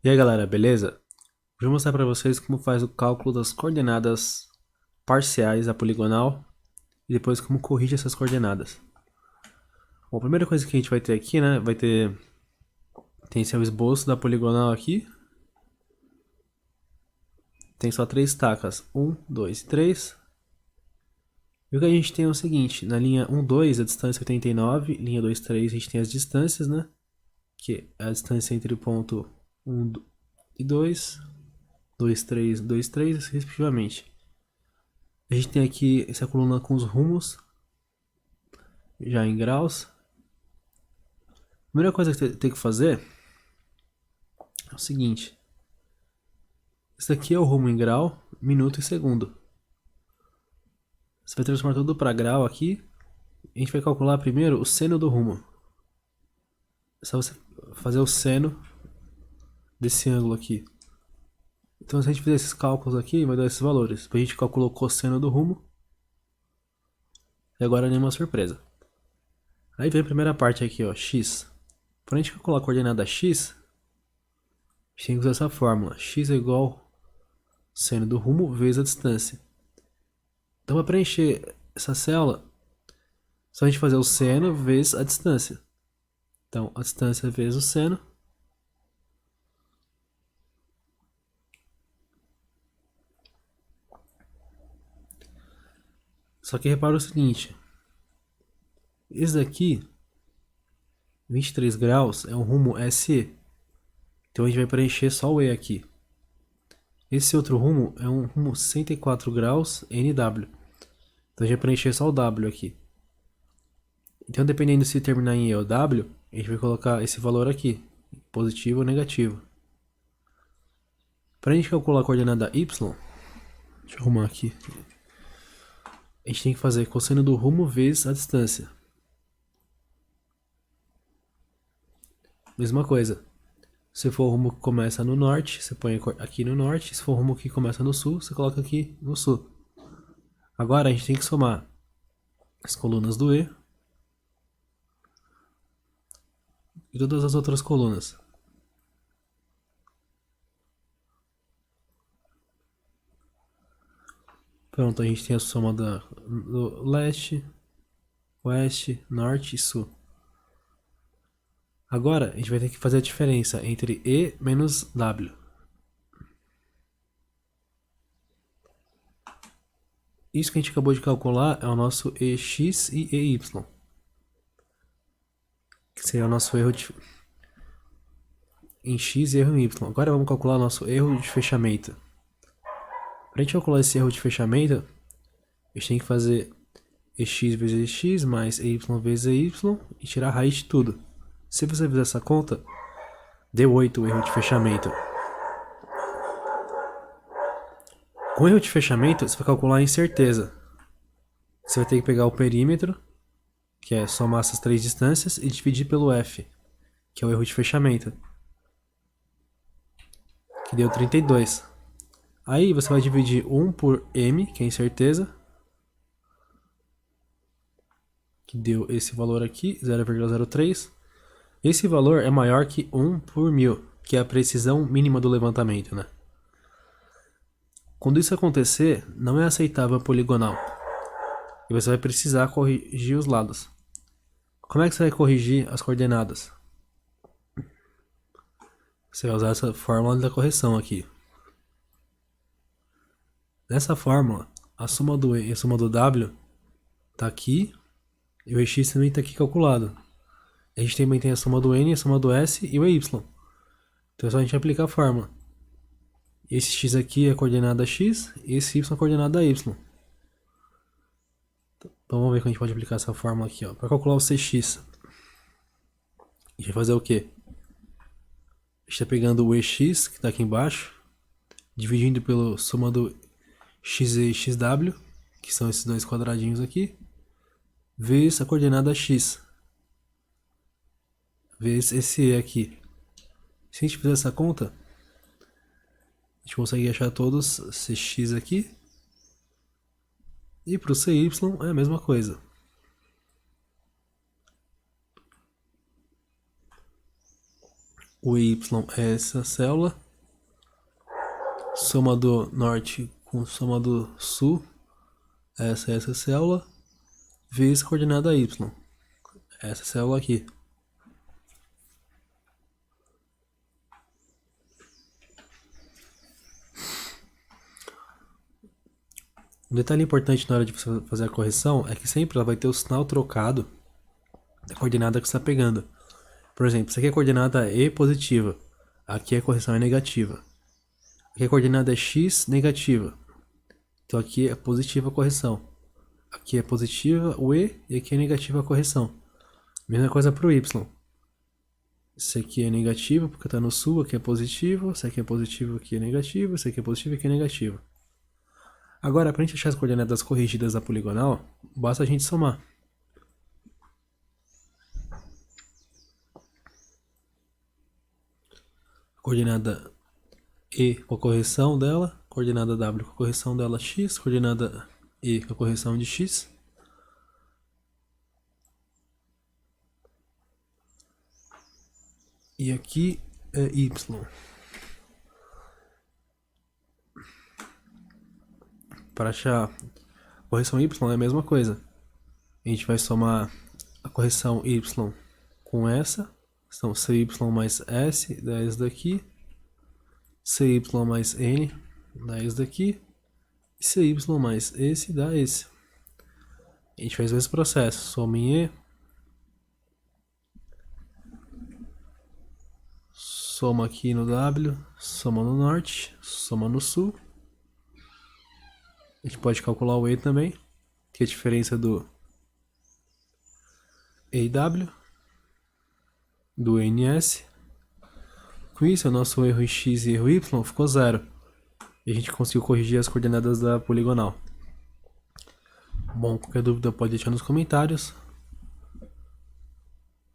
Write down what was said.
E aí galera, beleza? Hoje eu vou mostrar para vocês como faz o cálculo das coordenadas parciais da poligonal e depois como corrige essas coordenadas. Bom, a primeira coisa que a gente vai ter aqui, né, tem seu esboço da poligonal aqui. Tem só três tacas, 1, 2 e 3. E o que a gente tem é o seguinte, na linha 1, 2 a distância é 89, linha 2, 3 a gente tem as distâncias, né, que é a distância entre o ponto 1 e 2, 2, 3, 2, 3, respectivamente. A gente tem aqui essa coluna com os rumos, já em graus. A primeira coisa que você tem que fazer é o seguinte. Isso aqui é o rumo em grau, minuto e segundo. Você vai transformar tudo para grau aqui. A gente vai calcular primeiro o seno do rumo. É só você fazer o seno desse ângulo aqui. Então se a gente fizer esses cálculos aqui, vai dar esses valores. Depois a gente calculou o cosseno do rumo. E agora nenhuma surpresa. Aí vem a primeira parte aqui, ó, x. Para a gente calcular a coordenada x, a gente tem que usar essa fórmula. X é igual ao seno do rumo vezes a distância. Então para preencher essa célula, só a gente fazer o seno vezes a distância. Então a distância vezes o seno. Só que repara o seguinte. Esse daqui, 23 graus, é um rumo SE. Então a gente vai preencher só o E aqui. Esse outro rumo é um rumo 64 graus NW. Então a gente vai preencher só o W aqui. Então dependendo se terminar em E ou W, a gente vai colocar esse valor aqui, positivo ou negativo. Para a gente calcular a coordenada Y, deixa eu arrumar aqui. A gente tem que fazer cosseno do rumo vezes a distância. Mesma coisa. Se for o rumo que começa no norte, você põe aqui no norte. Se for o rumo que começa no sul, você coloca aqui no sul. Agora a gente tem que somar as colunas do E e todas as outras colunas. Pronto, a gente tem a soma do leste, oeste, norte e sul. Agora a gente vai ter que fazer a diferença entre E menos W. Isso que a gente acabou de calcular é o nosso EX e EY. Que seria o nosso erro em X e erro em Y. Agora vamos calcular o nosso erro de fechamento. Para a gente calcular esse erro de fechamento, a gente tem que fazer EX vezes EX mais EY vezes EY e tirar a raiz de tudo. Se você fizer essa conta, deu 8 o erro de fechamento. Com o erro de fechamento, você vai calcular a incerteza. Você vai ter que pegar o perímetro, que é somar essas três distâncias, e dividir pelo F, que é o erro de fechamento, que deu 32. Aí você vai dividir 1 por M, que é a incerteza, que deu esse valor aqui, 0,03. Esse valor é maior que 1 por 1000, que é a precisão mínima do levantamento, né? Quando isso acontecer, não é aceitável a poligonal. E você vai precisar corrigir os lados. Como é que você vai corrigir as coordenadas? Você vai usar essa fórmula da correção aqui. Nessa fórmula, a soma do E e a soma do W está aqui, e o EX também está aqui calculado. A gente também tem a soma do N, a soma do S e o EY. Então é só a gente aplicar a fórmula. Esse X aqui é a coordenada X e esse Y é a coordenada Y. Então vamos ver como a gente pode aplicar essa fórmula aqui. Para calcular o CX, a gente vai fazer o quê? A gente está pegando o EX, que está aqui embaixo, dividindo pelo soma do XE e XW, que são esses dois quadradinhos aqui, vezes a coordenada X, vezes esse E aqui. Se a gente fizer essa conta, a gente consegue achar todos CX aqui. E para o CY é a mesma coisa. o y é essa célula, soma do norte com soma do sul, essa é essa célula, vezes coordenada y, essa célula aqui. Um detalhe importante na hora de você fazer a correção é que sempre ela vai ter o sinal trocado da coordenada que você está pegando. Por exemplo, isso aqui é a coordenada E positiva, aqui a correção é negativa. Aqui a coordenada é X negativa, então aqui é positiva a correção. Aqui é positiva o E e aqui é negativa a correção. Mesma coisa para o Y. Isso aqui é negativo porque está no sul, aqui é positivo, isso aqui é positivo, aqui é negativo, isso aqui é positivo, aqui é negativo. Agora, para a gente achar as coordenadas corrigidas da poligonal, basta a gente somar. Coordenada E com a correção dela, coordenada W com a correção dela x, coordenada E com a correção de x. E aqui é y. Para achar a correção y é a mesma coisa. A gente vai somar a correção y com essa. Então, cy mais s dá esse daqui. Cy mais n dá esse daqui. E cy mais esse dá esse. A gente faz esse processo. Soma em E. Soma aqui no W. Soma no norte. Soma no sul. A gente pode calcular o E também, que é a diferença do E e W, do NS. Com isso, o nosso erro em X e erro Y ficou 0. E a gente conseguiu corrigir as coordenadas da poligonal. Bom, qualquer dúvida pode deixar nos comentários.